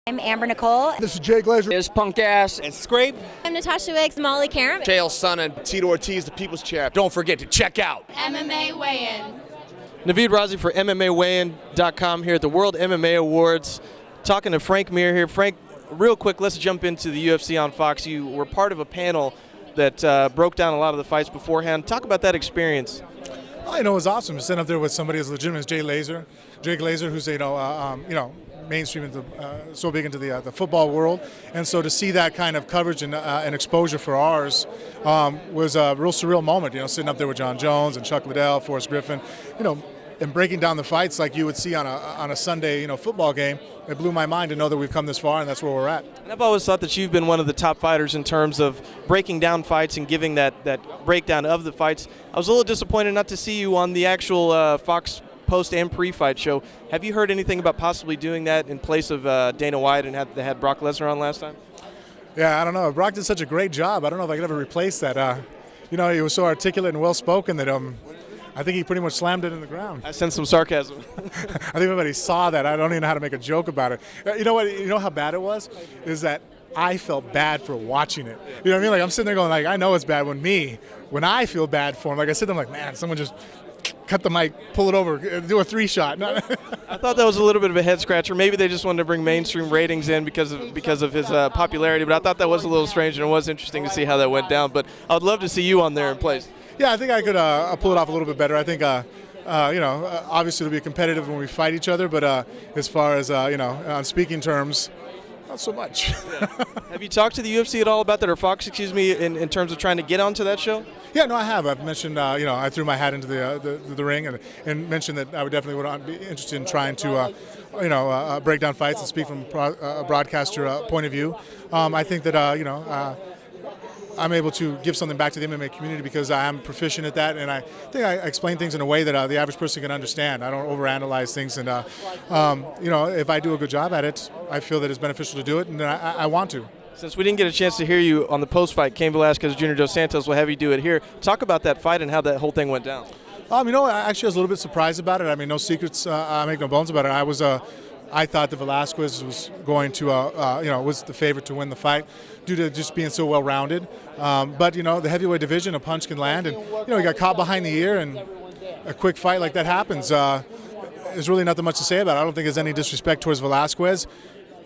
I'm Amber Nicole. This is Jake Glazer. There's Punk Ass and Scrape. I'm Natasha Wicks, Molly Karam. Chael Sonnen, Tito Ortiz, the People's Champ. Don't forget to check out MMA Weigh-In. Naveed Razi for MMAweighin.com here at the World MMA Awards. Talking to Frank Mir here. Frank, real quick, let's jump into the UFC on Fox. You were part of a panel that broke down a lot of the fights beforehand. Talk about that experience. It was awesome to sit up there with somebody as legitimate as Jake Glazer, who's mainstream into so big into the football world, and so to see that kind of coverage and exposure for ours was a real surreal moment. Sitting up there with John Jones and Chuck Liddell, Forrest Griffin, and breaking down the fights like you would see on a Sunday football game. It blew my mind to know that we've come this far, and that's where we're at. And I've always thought that you've been one of the top fighters in terms of breaking down fights and giving that breakdown of the fights. I was a little disappointed not to see you on the actual Fox post and pre-fight show. Have you heard anything about possibly doing that in place of Dana White and they had Brock Lesnar on last time? Yeah, I don't know. Brock did such a great job. I don't know if I could ever replace that. He was so articulate and well-spoken that I think he pretty much slammed it in the ground. I sense some sarcasm. I think everybody saw that. I don't even know how to make a joke about it. You know what? You know how bad it was? Is that I felt bad for watching it. You know what I mean? Like, I'm sitting there going, like, I know it's bad when I feel bad for him. Like, I sit there, I'm like, man, someone just cut the mic, pull it over, do a 3-shot. I thought that was a little bit of a head scratcher. Maybe they just wanted to bring mainstream ratings in because of his popularity. But I thought that was a little strange, and it was interesting to see how that went down. But I would love to see you on there in place. Yeah, I think I could pull it off a little bit better. I think, obviously it'll be competitive when we fight each other. But as far as on speaking terms, not so much. Yeah. Have you talked to the UFC at all about that, or Fox, excuse me, in terms of trying to get onto that show? Yeah, no, I have. I've mentioned, I threw my hat into the ring and mentioned that I would be interested in trying to, break down fights and speak from a broadcaster point of view. I think that, I'm able to give something back to the MMA community because I am proficient at that, and I think I explain things in a way that the average person can understand. I don't overanalyze things, and if I do a good job at it, I feel that it's beneficial to do it, and I want to. Since we didn't get a chance to hear you on the post-fight, Cain Velasquez, Junior Dos Santos will have you do it here. Talk about that fight and how that whole thing went down. I actually was a little bit surprised about it. I mean, no secrets. I make no bones about it. I thought that Velasquez was going to, was the favorite to win the fight due to just being so well-rounded. But, the heavyweight division, a punch can land. And, he got caught behind the ear, and a quick fight like that happens. There's really nothing much to say about it. I don't think there's any disrespect towards Velasquez.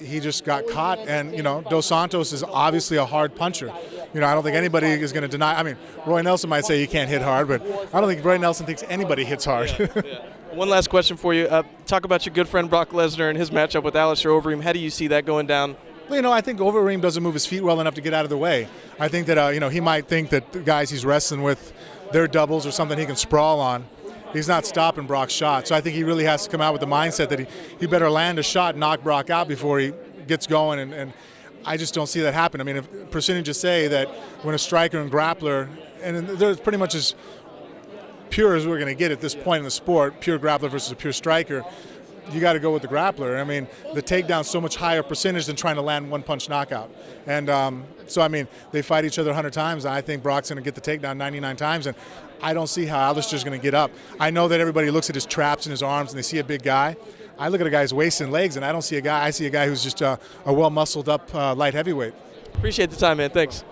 He just got caught. And, Dos Santos is obviously a hard puncher. I don't think anybody is going to deny. I mean, Roy Nelson might say you can't hit hard, but I don't think Roy Nelson thinks anybody hits hard. Yeah. One last question for you. Talk about your good friend Brock Lesnar and his matchup with Alistair Overeem. How do you see that going down? Well, I think Overeem doesn't move his feet well enough to get out of the way. I think that, he might think that the guys he's wrestling with, they're doubles or something he can sprawl on. He's not stopping Brock's shot. So I think he really has to come out with the mindset that he better land a shot and knock Brock out before he gets going. And I just don't see that happen. I mean, if percentages say that when a striker and grappler, and they're pretty much as pure as we're going to get at this point in the sport, pure grappler versus a pure striker, you got to go with the grappler. I mean, the takedown's so much higher percentage than trying to land one-punch knockout. And they fight each other 100 times. I think Brock's going to get the takedown 99 times, and I don't see how Alistair's going to get up. I know that everybody looks at his traps and his arms, and they see a big guy. I look at a guy's waist and legs, and I don't see a guy. I see a guy who's just a well-muscled up light heavyweight. Appreciate the time, man. Thanks.